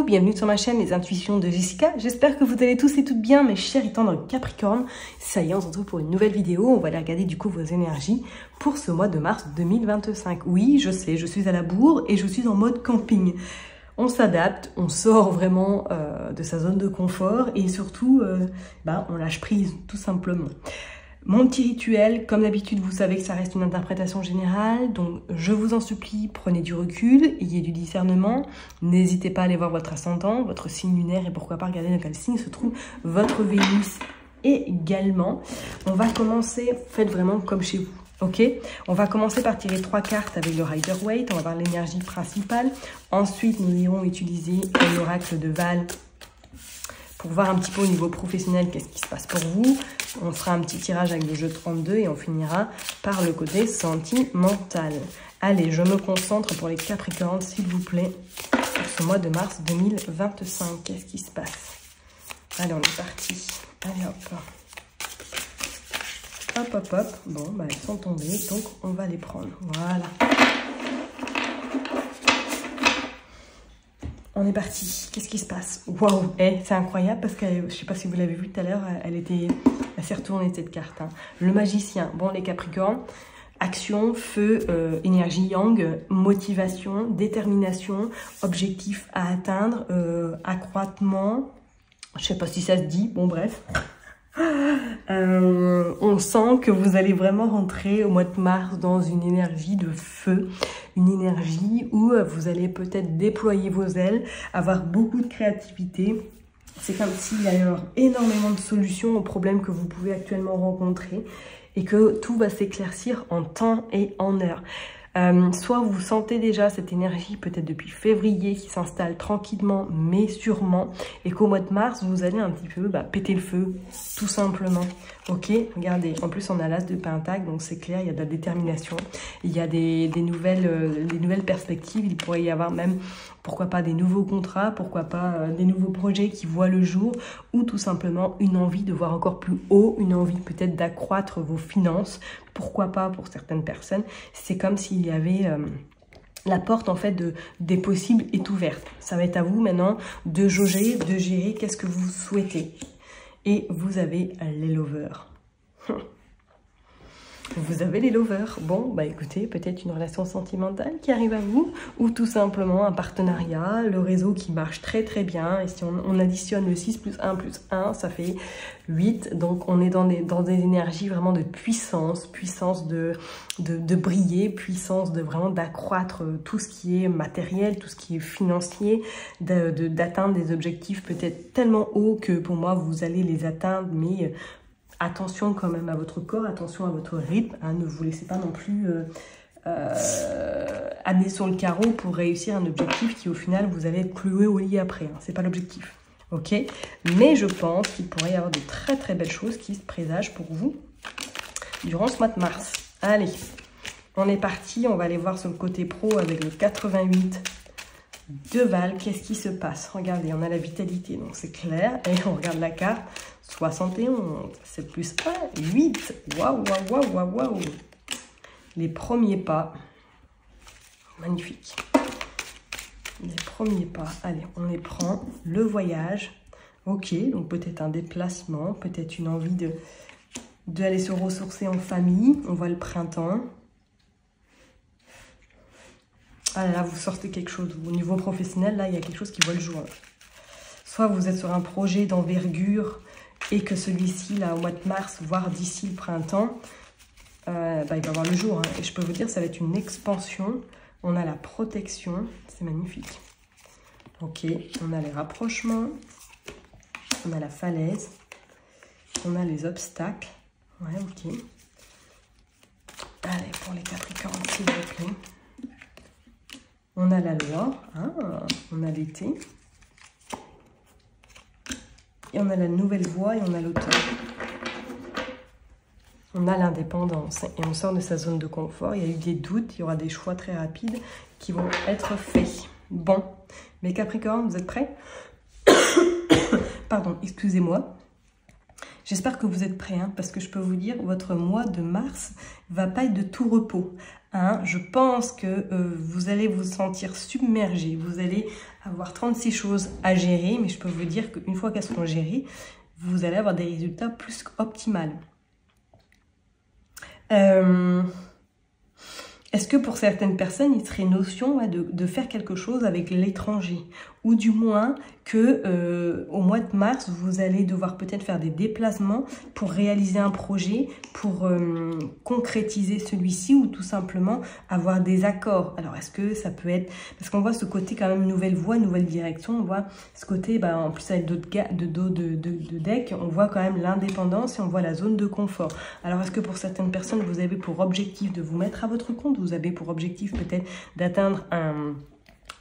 bienvenue sur ma chaîne Les Intuitions de Jessica. J'espère que vous allez tous et toutes bien, mes chers et tendres Capricorne. Ça y est, on se retrouve pour une nouvelle vidéo. On va aller regarder du coup vos énergies pour ce mois de mars 2025. Oui, je sais, je suis à la bourre et je suis en mode camping. On s'adapte, on sort vraiment de sa zone de confort et surtout, on lâche prise, tout simplement. Mon petit rituel, comme d'habitude, vous savez que ça reste une interprétation générale, donc je vous en supplie, prenez du recul, ayez du discernement, n'hésitez pas à aller voir votre ascendant, votre signe lunaire et pourquoi pas regarder dans quel signe se trouve votre Vénus également. On va commencer, faites vraiment comme chez vous. Ok, on va commencer par tirer 3 cartes avec le Rider-Waite, on va voir l'énergie principale. Ensuite, nous irons utiliser l'oracle de Val pour voir un petit peu au niveau professionnel qu'est-ce qui se passe pour vous. On fera un petit tirage avec le jeu 32 et on finira par le côté sentimental. Allez, je me concentre pour les Capricornes, s'il vous plaît, pour ce mois de mars 2025. Qu'est-ce qui se passe? Allez, on est parti. Allez, hop. Hop, hop, hop. Bon, bah, elles sont tombées, donc on va les prendre. Voilà. On est parti. Qu'est-ce qui se passe? Waouh, c'est incroyable parce que je ne sais pas si vous l'avez vu tout à l'heure, elle s'est retournée cette carte. Hein. Le magicien. Bon, les Capricornes, action, feu, énergie yang, motivation, détermination, objectif à atteindre, accroîtement. Je ne sais pas si ça se dit. Bon, bref. On sent que vous allez vraiment rentrer au mois de mars dans une énergie de feu, une énergie où vous allez peut-être déployer vos ailes, avoir beaucoup de créativité. C'est comme s'il y avait énormément de solutions aux problèmes que vous pouvez actuellement rencontrer et que tout va s'éclaircir en temps et en heure. Soit vous sentez déjà cette énergie peut-être depuis février qui s'installe tranquillement mais sûrement et qu'au mois de mars vous allez un petit peu péter le feu tout simplement. Ok, regardez, en plus on a l'as de pentacle donc c'est clair, il y a de la détermination, il y a des nouvelles perspectives, il pourrait y avoir même pourquoi pas des nouveaux contrats, pourquoi pas des nouveaux projets qui voient le jour ou tout simplement une envie de voir encore plus haut, une envie peut-être d'accroître vos finances, pourquoi pas pour certaines personnes. C'est comme s'il y avait la porte en fait des possibles est ouverte. Ça va être à vous maintenant de jauger, de gérer qu'est-ce que vous souhaitez. Et vous avez les lovers. Vous avez les lovers. Bon, bah écoutez, peut-être une relation sentimentale qui arrive à vous ou tout simplement un partenariat, le réseau qui marche très très bien. Et si on additionne le 6 plus 1 plus 1, ça fait 8. Donc on est dans des énergies vraiment de puissance, puissance de briller, puissance de vraiment d'accroître tout ce qui est matériel, tout ce qui est financier, d'atteindre des objectifs peut-être tellement hauts que pour moi vous allez les atteindre, mais attention quand même à votre corps, attention à votre rythme, hein, ne vous laissez pas non plus amener sur le carreau pour réussir un objectif qui au final vous allez être cloué au lit après, hein, c'est pas l'objectif, ok? Mais je pense qu'il pourrait y avoir de très très belles choses qui se présagent pour vous durant ce mois de mars. Allez, on est parti, on va aller voir sur le côté pro avec le 88 de Val, qu'est-ce qui se passe? Regardez, on a la vitalité, donc c'est clair, et on regarde la carte, 71, c'est plus 1, 8, waouh, waouh, waouh, waouh, waouh. Les premiers pas, magnifique. Les premiers pas, allez, on les prend, le voyage, ok, donc peut-être un déplacement, peut-être une envie d'aller se ressourcer en famille, on voit le printemps. Ah là là, vous sortez quelque chose. Au niveau professionnel, là, il y a quelque chose qui voit le jour. Soit vous êtes sur un projet d'envergure et que celui-ci, là, au mois de mars, voire d'ici le printemps, il va voir le jour. Hein. Et je peux vous dire, ça va être une expansion. On a la protection. C'est magnifique. Ok, on a les rapprochements. On a la falaise. On a les obstacles. Ouais, ok. Allez, pour les Capricornes, s'il vous plaît. On a la loi, hein, on a l'été, et on a la nouvelle voie et on a l'automne. On a l'indépendance et on sort de sa zone de confort. Il y a eu des doutes, il y aura des choix très rapides qui vont être faits. Bon, mes Capricornes, vous êtes prêts? Pardon, excusez-moi. J'espère que vous êtes prêts, hein, parce que je peux vous dire, votre mois de mars va pas être de tout repos. Hein. Je pense que vous allez vous sentir submergé, vous allez avoir 36 choses à gérer, mais je peux vous dire qu'une fois qu'elles seront gérées, vous allez avoir des résultats plus qu'optimales. Est-ce que pour certaines personnes, il serait notion de faire quelque chose avec l'étranger? Ou du moins que au mois de mars, vous allez devoir peut-être faire des déplacements pour réaliser un projet, pour concrétiser celui-ci ou tout simplement avoir des accords. Alors, est-ce que ça peut être... Parce qu'on voit ce côté quand même nouvelle voie, nouvelle direction. On voit ce côté, en plus avec d'autres de deck, on voit quand même l'indépendance et on voit la zone de confort. Alors, est-ce que pour certaines personnes, vous avez pour objectif de vous mettre à votre compte? Vous avez pour objectif peut-être d'atteindre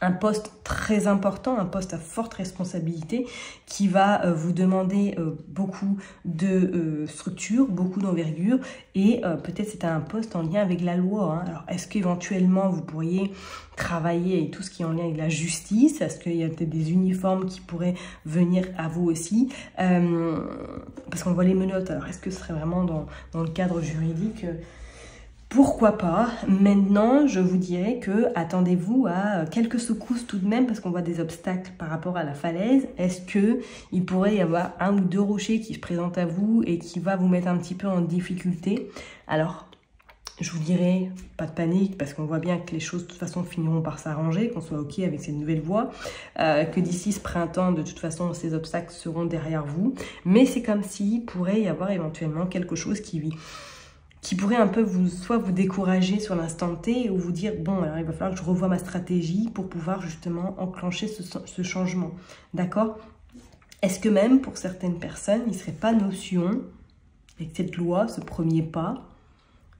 un poste très important, un poste à forte responsabilité qui va vous demander beaucoup de structure, beaucoup d'envergure et peut-être c'est un poste en lien avec la loi. Hein. Alors, est-ce qu'éventuellement vous pourriez travailler avec tout ce qui est en lien avec la justice? Est-ce qu'il y a peut-être des uniformes qui pourraient venir à vous aussi? Parce qu'on voit les menottes. Alors, est-ce que ce serait vraiment dans le cadre juridique? Pourquoi pas? Maintenant, je vous dirais que attendez-vous à quelques secousses tout de même parce qu'on voit des obstacles par rapport à la falaise. Est-ce que il pourrait y avoir un ou deux rochers qui se présentent à vous et qui va vous mettre un petit peu en difficulté? Alors, je vous dirais, pas de panique, parce qu'on voit bien que les choses de toute façon finiront par s'arranger, qu'on soit ok avec cette nouvelle voie, que d'ici ce printemps, de toute façon, ces obstacles seront derrière vous. Mais c'est comme s'il pourrait y avoir éventuellement quelque chose qui pourrait un peu soit vous décourager sur l'instant T ou vous dire bon, alors il va falloir que je revoie ma stratégie pour pouvoir justement enclencher ce changement. D'accord? Est-ce que même pour certaines personnes, il ne serait pas notion, avec cette loi, ce premier pas,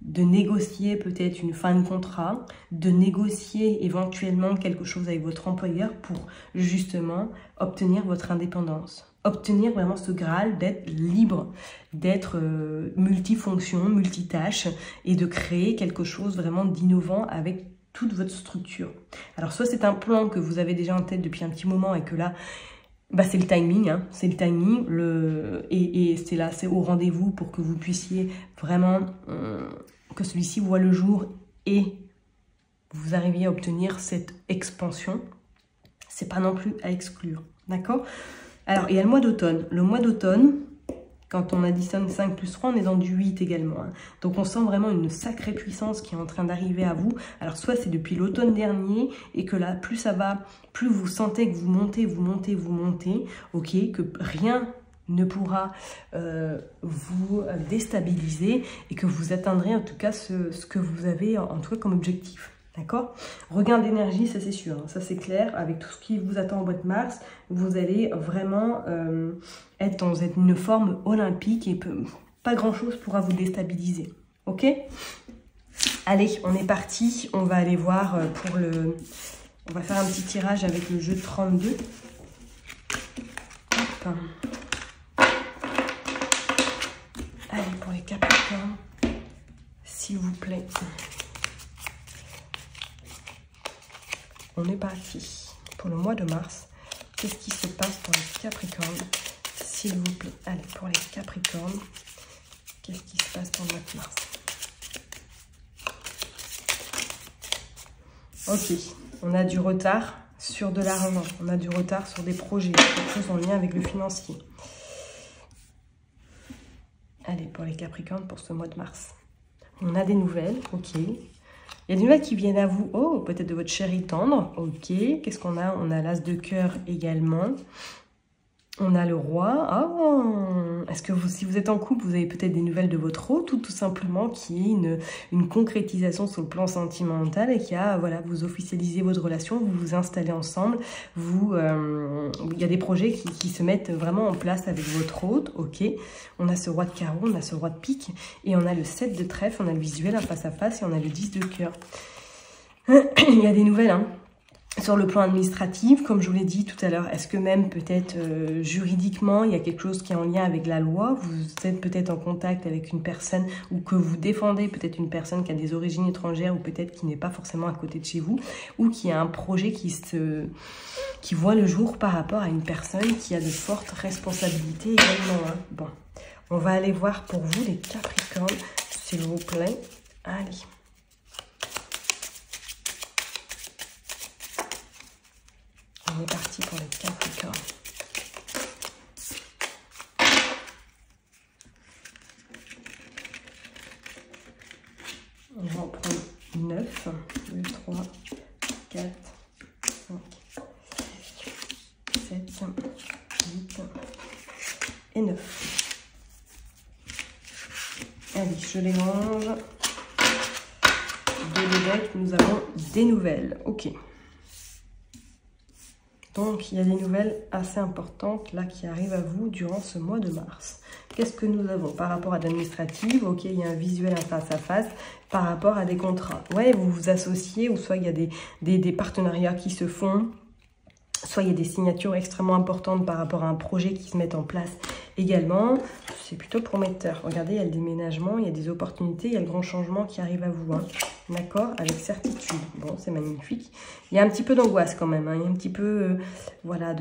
de négocier peut-être une fin de contrat, de négocier éventuellement quelque chose avec votre employeur pour justement obtenir votre indépendance? Obtenir vraiment ce Graal d'être libre, d'être multifonction, multitâche et de créer quelque chose vraiment d'innovant avec toute votre structure. Alors soit c'est un plan que vous avez déjà en tête depuis un petit moment et que là, c'est le timing, hein, c'est le timing et c'est là, c'est au rendez-vous pour que vous puissiez vraiment que celui-ci voit le jour et vous arriviez à obtenir cette expansion. C'est pas non plus à exclure, d'accord? Alors, il y a le mois d'automne. Le mois d'automne, quand on additionne 5 plus 3, on est dans du 8 également. Hein. Donc, on sent vraiment une sacrée puissance qui est en train d'arriver à vous. Alors, soit c'est depuis l'automne dernier et que là, plus ça va, plus vous sentez que vous montez, ok, que rien ne pourra vous déstabiliser et que vous atteindrez en tout cas ce que vous avez en tout cas comme objectif. D'accord? Regain d'énergie, ça c'est sûr, hein, ça c'est clair. Avec tout ce qui vous attend au mois de mars, vous allez vraiment être dans une forme olympique et pas grand chose pourra vous déstabiliser. Ok? Allez, on est parti. On va aller voir pour le... On va faire un petit tirage avec le jeu de 32. Hop. Allez, pour les Capricornes, s'il vous plaît. On est parti pour le mois de mars. Qu'est-ce qui se passe pour les Capricornes, s'il vous plaît? Allez, pour les Capricornes, qu'est-ce qui se passe pour le mois de mars? Ok, on a du retard sur de l'argent, on a du retard sur des projets, quelque chose en lien avec le financier. Allez, pour les Capricornes, pour ce mois de mars. On a des nouvelles, ok. Il y a des nouvelles qui viennent à vous. Oh, peut-être de votre chéri tendre. Ok. Qu'est-ce qu'on a? On a l'as de cœur également. On a le roi. Oh, est-ce que si vous êtes en couple, vous avez peut-être des nouvelles de votre hôte ou tout simplement qui est une concrétisation sur le plan sentimental et qui a, voilà, vous officialisez votre relation, vous vous installez ensemble. Il y a des projets qui se mettent vraiment en place avec votre hôte. Ok. On a ce roi de carreau, on a ce roi de pique et on a le 7 de trèfle, on a le visuel, un face à face et on a le 10 de cœur. Il y a des nouvelles, hein. Sur le plan administratif, comme je vous l'ai dit tout à l'heure, est-ce que même peut-être juridiquement, il y a quelque chose qui est en lien avec la loi? Vous êtes peut-être en contact avec une personne ou que vous défendez peut-être une personne qui a des origines étrangères ou peut-être qui n'est pas forcément à côté de chez vous ou qui a un projet qui voit le jour par rapport à une personne qui a de fortes responsabilités également. Hein. Bon, on va aller voir pour vous les Capricornes, s'il vous plaît. Allez. On est parti pour les Capricornes. On va en prendre 9, 2, 3, 4, 5, 7, 8 et 9. Allez, je les range. De l'évêque, nous avons des nouvelles. Ok. Donc, il y a des nouvelles assez importantes là qui arrivent à vous durant ce mois de mars. Qu'est-ce que nous avons par rapport à l'administrative? Ok, il y a un visuel, un face-à-face par rapport à des contrats. Ouais, vous vous associez ou soit il y a des partenariats qui se font. Soit il y a des signatures extrêmement importantes par rapport à un projet qui se met en place également. C'est plutôt prometteur. Regardez, il y a le déménagement, il y a des opportunités, il y a le grand changement qui arrive à vous. Hein. D'accord? Avec certitude. Bon, c'est magnifique. Il y a un petit peu d'angoisse quand même. Hein. Il y a un petit peu, voilà,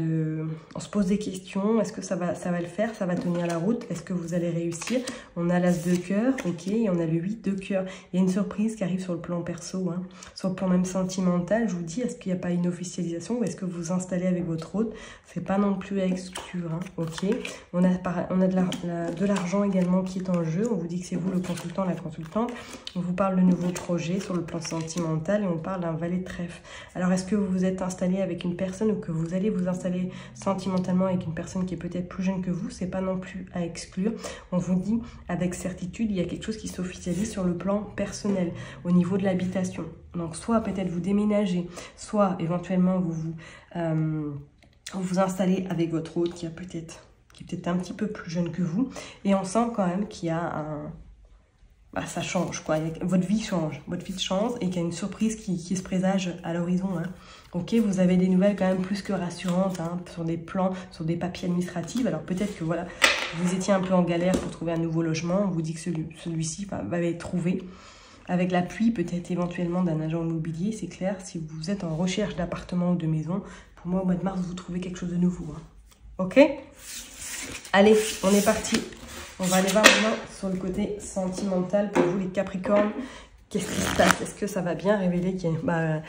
on se pose des questions. Est-ce que ça va le faire? Ça va tenir la route? Est-ce que vous allez réussir? On a l'as de cœur, ok, et on a le 8 de cœur. Il y a une surprise qui arrive sur le plan perso, hein. Sur le plan même sentimental. Je vous dis, est-ce qu'il n'y a pas une officialisation ou est-ce que vous installez avec votre hôte? C'est pas non plus à exclure, hein. Ok. On a de l'argent également qui est en jeu. On vous dit que c'est vous le consultant, la consultante. On vous parle de nouveaux projets sur le plan sentimental et on parle d'un valet de trèfle. Alors, est-ce que vous vous êtes installé avec une personne ou que vous allez vous installer sentimentalement avec une personne qui est peut-être plus jeune que vous? C'est pas non plus à exclure. On vous dit avec certitude, il y a quelque chose qui s'officialise sur le plan personnel, au niveau de l'habitation. Donc, soit peut-être vous déménagez, soit éventuellement vous vous installez avec votre hôte qui est peut-être un petit peu plus jeune que vous. Et on sent quand même qu'il y a un... Bah, ça change, quoi. Votre vie change et qu'il y a une surprise qui se présage à l'horizon. Hein. Ok, vous avez des nouvelles quand même plus que rassurantes, hein, sur des plans, sur des papiers administratifs. Alors peut-être que voilà, vous étiez un peu en galère pour trouver un nouveau logement. On vous dit que celui-ci va être trouvé. Avec l'appui peut-être éventuellement d'un agent immobilier, c'est clair. Si vous êtes en recherche d'appartement ou de maison, pour moi au mois de mars, vous trouvez quelque chose de nouveau. Hein. Ok? Allez, on est parti. On va aller voir maintenant sur le côté sentimental pour vous les Capricornes. Qu'est-ce qui se passe? Est-ce que ça va bien révéler qu'il y a,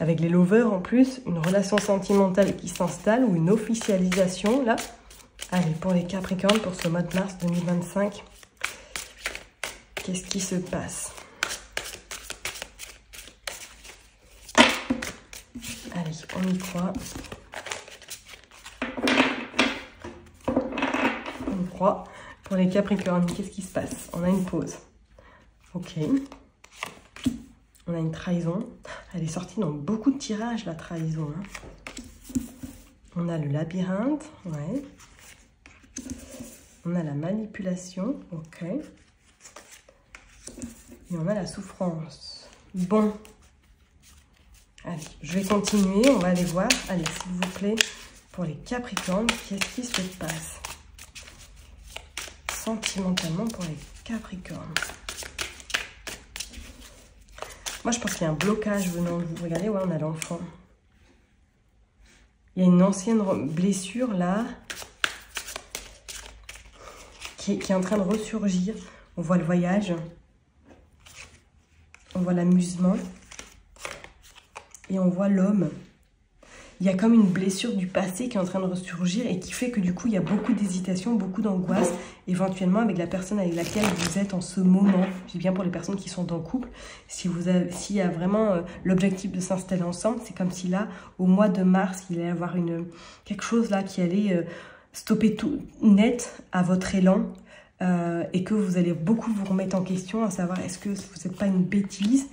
avec les lovers en plus, une relation sentimentale qui s'installe ou une officialisation là? Allez, pour les Capricornes, pour ce mois de mars 2025, qu'est-ce qui se passe? Allez, on y croit. On y croit. Pour les Capricornes, qu'est-ce qui se passe? On a une pause. Ok. On a une trahison. Elle est sortie dans beaucoup de tirages, la trahison. Hein. On a le labyrinthe. Ouais. On a la manipulation. Ok. Et on a la souffrance. Bon. Allez, je vais continuer. On va aller voir. Allez, s'il vous plaît, pour les Capricornes, qu'est-ce qui se passe sentimentalement pour les Capricornes? Moi, je pense qu'il y a un blocage venant de vous. Regardez, ouais, on a l'enfant. Il y a une ancienne blessure, là, qui est en train de ressurgir. On voit le voyage. On voit l'amusement. Et on voit l'homme. Il y a comme une blessure du passé qui est en train de ressurgir et qui fait que du coup, il y a beaucoup d'hésitation, beaucoup d'angoisse, éventuellement avec la personne avec laquelle vous êtes en ce moment. Je dis bien pour les personnes qui sont en couple. S'il y a vraiment l'objectif de s'installer ensemble, c'est comme si là, au mois de mars, il allait y avoir quelque chose là qui allait stopper tout net à votre élan et que vous allez beaucoup vous remettre en question, à savoir est-ce que vous n'êtes pas une bêtise?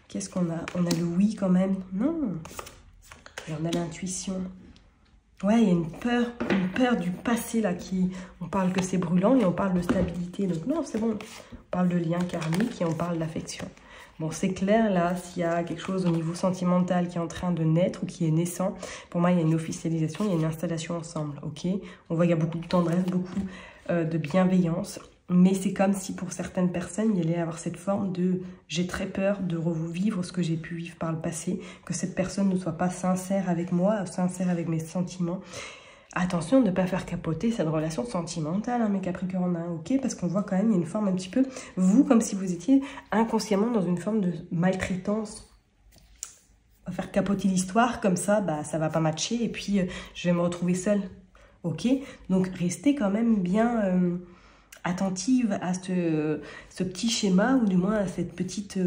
Qu'est-ce qu'on a? On a le oui quand même. Non. Et on a l'intuition. Ouais, il y a une peur du passé là on parle que c'est brûlant et on parle de stabilité. Donc non, c'est bon. On parle de lien karmique et on parle d'affection. Bon, c'est clair là, s'il y a quelque chose au niveau sentimental qui est en train de naître ou qui est naissant, pour moi, il y a une officialisation, il y a une installation ensemble, ok? On voit qu'il y a beaucoup de tendresse, beaucoup de bienveillance. Mais c'est comme si pour certaines personnes, il allait avoir cette forme de « j'ai très peur de revivre ce que j'ai pu vivre par le passé », que cette personne ne soit pas sincère avec moi, sincère avec mes sentiments. Attention de ne pas faire capoter cette relation sentimentale, hein, mes Capricornes, hein, ok? Parce qu'on voit quand même, il y a une forme un petit peu, vous, comme si vous étiez inconsciemment dans une forme de maltraitance va faire capoter l'histoire, comme ça, bah, ça va pas matcher, et puis je vais me retrouver seule. Ok? Donc, restez quand même bien attentive à ce petit schéma, ou du moins à cette petite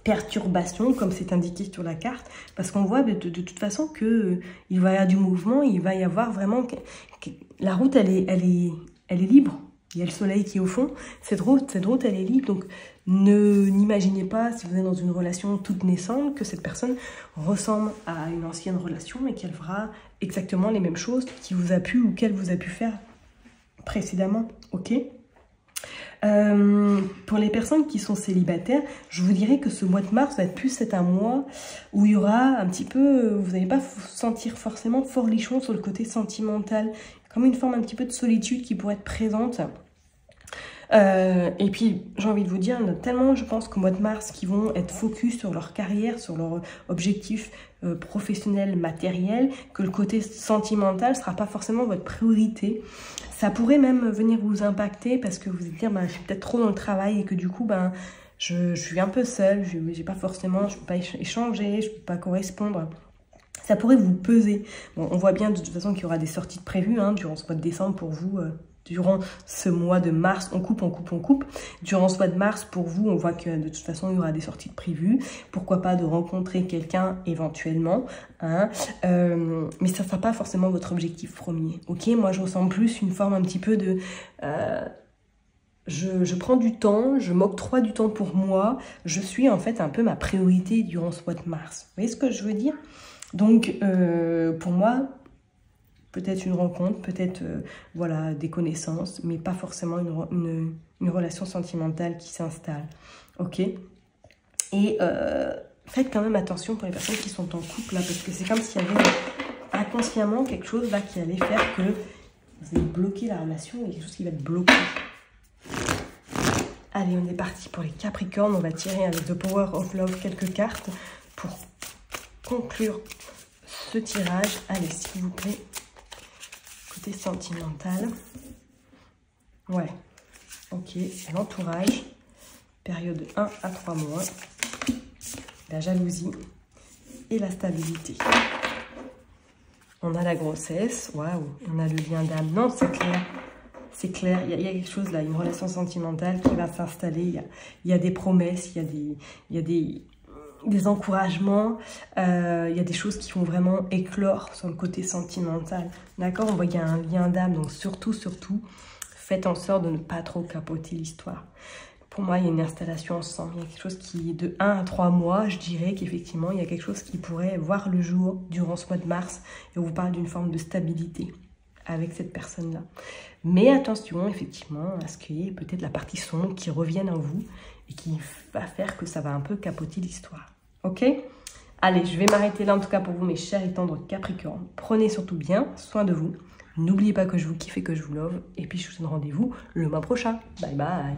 perturbation, comme c'est indiqué sur la carte, parce qu'on voit de toute façon que il va y avoir du mouvement, il va y avoir vraiment... La route, elle est libre. Il y a le soleil qui est au fond. Cette route, elle est libre. Donc, n'imaginez pas, si vous êtes dans une relation toute naissante, que cette personne ressemble à une ancienne relation et qu'elle fera exactement les mêmes choses qui vous a pu ou qu'elle vous a pu faire précédemment. Ok? Pour les personnes qui sont célibataires, je vous dirais que ce mois de mars va être plus un mois où il y aura un petit peu, vous n'allez pas sentir forcément forlichon sur le côté sentimental, comme une forme un petit peu de solitude qui pourrait être présente. Et puis, j'ai envie de vous dire, il y en a tellement, je pense, qu'au mois de mars, qui vont être focus sur leur carrière, sur leur objectif professionnel, matériel, que le côté sentimental ne sera pas forcément votre priorité. Ça pourrait même venir vous impacter parce que vous allez dire, ben, je suis peut-être trop dans le travail et que du coup, ben, je suis un peu seule, j'ai pas forcément, je ne peux pas échanger, je ne peux pas correspondre. Ça pourrait vous peser. Bon, on voit bien de toute façon qu'il y aura des sorties de prévues durant ce mois de décembre pour vous. Durant ce mois de mars, on coupe. Durant ce mois de mars, pour vous, on voit que de toute façon, il y aura des sorties de prévues. Pourquoi pas de rencontrer quelqu'un éventuellement. Mais ça ne sera pas forcément votre objectif premier. Ok, moi, je ressens plus une forme un petit peu de... Je prends du temps, je m'octroie du temps pour moi. Je suis en fait un peu ma priorité durant ce mois de mars. Vous voyez ce que je veux dire? Donc, pour moi... Peut-être une rencontre, peut-être voilà, des connaissances, mais pas forcément une relation sentimentale qui s'installe. Ok? Et faites quand même attention pour les personnes qui sont en couple, là, parce que c'est comme s'il y avait inconsciemment quelque chose là qui allait faire que vous allez bloquer la relation, il y a quelque chose qui va être bloqué. Allez, on est parti pour les Capricornes. On va tirer avec The Power of Love quelques cartes pour conclure ce tirage. Allez, s'il vous plaît. Côté sentimental. Ouais. Ok. L'entourage. Période de 1 à 3 mois. La jalousie. Et la stabilité. On a la grossesse. Waouh. On a le lien d'âme. Non, c'est clair. C'est clair. Il y a quelque chose là. Une relation sentimentale qui va s'installer. Il y a des promesses. Il y a des encouragements, il y a des choses qui vont vraiment éclore sur le côté sentimental. D'accord? On voit qu'il y a un lien d'âme, donc surtout, faites en sorte de ne pas trop capoter l'histoire. Pour moi, il y a une installation ensemble. Il y a quelque chose qui, de 1 à 3 mois, je dirais qu'effectivement, il y a quelque chose qui pourrait voir le jour durant ce mois de mars. Et on vous parle d'une forme de stabilité avec cette personne-là. Mais attention, effectivement, à ce qu'il y ait peut-être la partie sombre qui revienne en vous et qui va faire que ça va un peu capoter l'histoire. Ok? Allez, je vais m'arrêter là en tout cas pour vous, mes chers et tendres Capricornes. Prenez surtout bien soin de vous. N'oubliez pas que je vous kiffe et que je vous love. Et puis, je vous donne rendez-vous le mois prochain. Bye bye!